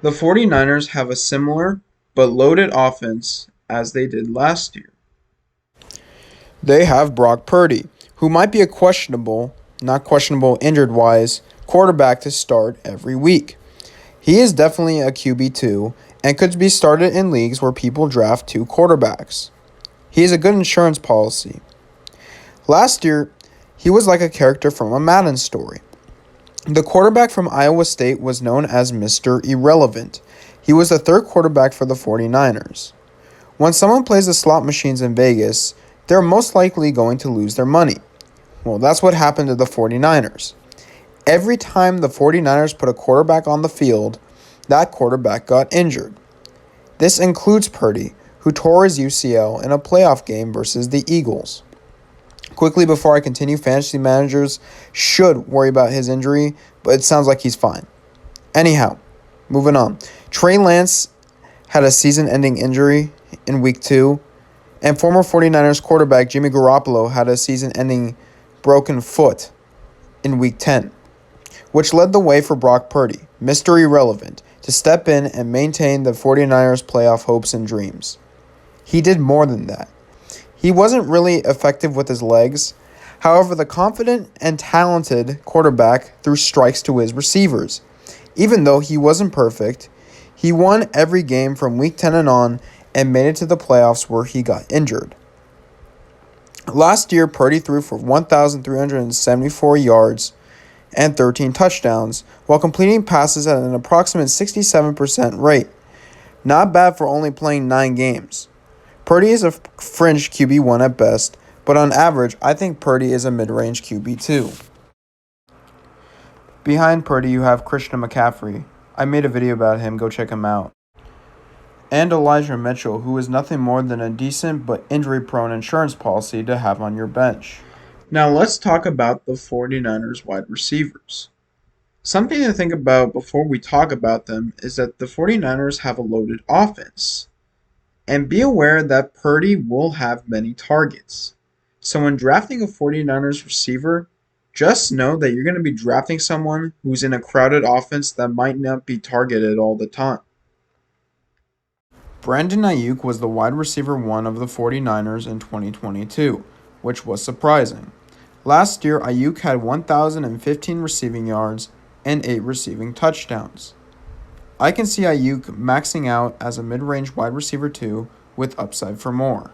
The 49ers have a similar but loaded offense as they did last year. They have Brock Purdy, who might be a questionable, not questionable injured wise, quarterback to start every week. He is definitely a QB2 and could be started in leagues where people draft two quarterbacks. He is a good insurance policy. Last year, he was like a character from a Madden story. The quarterback from Iowa State was known as Mr. Irrelevant. He was the third quarterback for the 49ers. When someone plays the slot machines in Vegas, they're most likely going to lose their money. Well, that's what happened to the 49ers. Every time the 49ers put a quarterback on the field, that quarterback got injured. This includes Purdy, who tore his UCL in a playoff game versus the Eagles. Quickly before I continue, fantasy managers should worry about his injury, but it sounds like he's fine. Anyhow, moving on. Trey Lance had a season-ending injury in Week 2, and former 49ers quarterback Jimmy Garoppolo had a season-ending broken foot in Week 10, which led the way for Brock Purdy, Mr. Irrelevant, to step in and maintain the 49ers' playoff hopes and dreams. He did more than that. He wasn't really effective with his legs. However, the confident and talented quarterback threw strikes to his receivers. Even though he wasn't perfect, he won every game from Week 10 and on and made it to the playoffs where he got injured. Last year, Purdy threw for 1,374 yards and 13 touchdowns while completing passes at an approximate 67% rate. Not bad for only playing 9 games. Purdy is a fringe QB1 at best, but on average, I think Purdy is a mid-range QB2. Behind Purdy, you have Christian McCaffrey. I made a video about him, go check him out. And Elijah Mitchell, who is nothing more than a decent but injury-prone insurance policy to have on your bench. Now let's talk about the 49ers wide receivers. Something to think about before we talk about them is that the 49ers have a loaded offense. And be aware that Purdy will have many targets. So when drafting a 49ers receiver, just know that you're going to be drafting someone who's in a crowded offense that might not be targeted all the time. Brandon Ayuk was the wide receiver 1 of the 49ers in 2022, which was surprising. Last year, Ayuk had 1,015 receiving yards and 8 receiving touchdowns. I can see Ayuk maxing out as a mid-range wide receiver 2 with upside for more.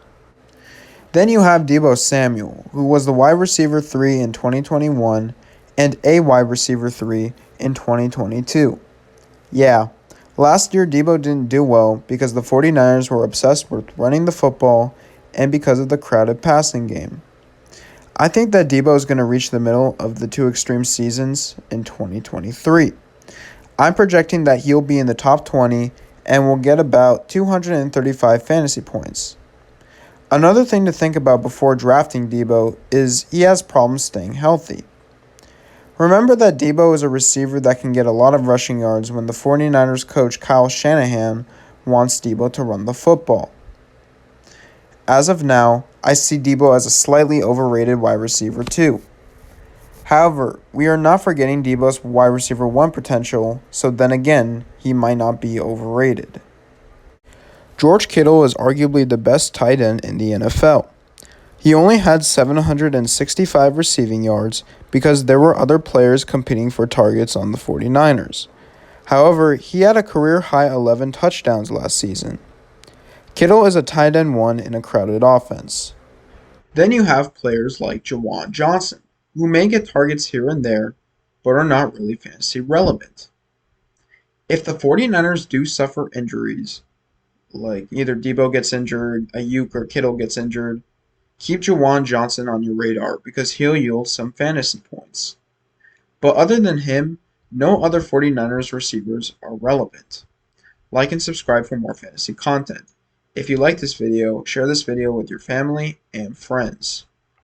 Then you have Deebo Samuel, who was the wide receiver 3 in 2021 and a wide receiver 3 in 2022. Yeah, last year Deebo didn't do well because the 49ers were obsessed with running the football and because of the crowded passing game. I think that Deebo is going to reach the middle of the two extreme seasons in 2023. I'm projecting that he'll be in the top 20 and will get about 235 fantasy points. Another thing to think about before drafting Deebo is he has problems staying healthy. Remember that Deebo is a receiver that can get a lot of rushing yards when the 49ers coach Kyle Shanahan wants Deebo to run the football. As of now, I see Deebo as a slightly overrated wide receiver too. However, we are not forgetting Deebo's wide receiver 1 potential, so then again, he might not be overrated. George Kittle is arguably the best tight end in the NFL. He only had 765 receiving yards because there were other players competing for targets on the 49ers. However, he had a career-high 11 touchdowns last season. Kittle is a tight end 1 in a crowded offense. Then you have players like Juwan Johnson, who may get targets here and there, but are not really fantasy relevant. If the 49ers do suffer injuries, like either Deebo gets injured, Ayuk or Kittle gets injured, keep Juwan Johnson on your radar because he'll yield some fantasy points. But other than him, no other 49ers receivers are relevant. Like and subscribe for more fantasy content. If you like this video, share this video with your family and friends.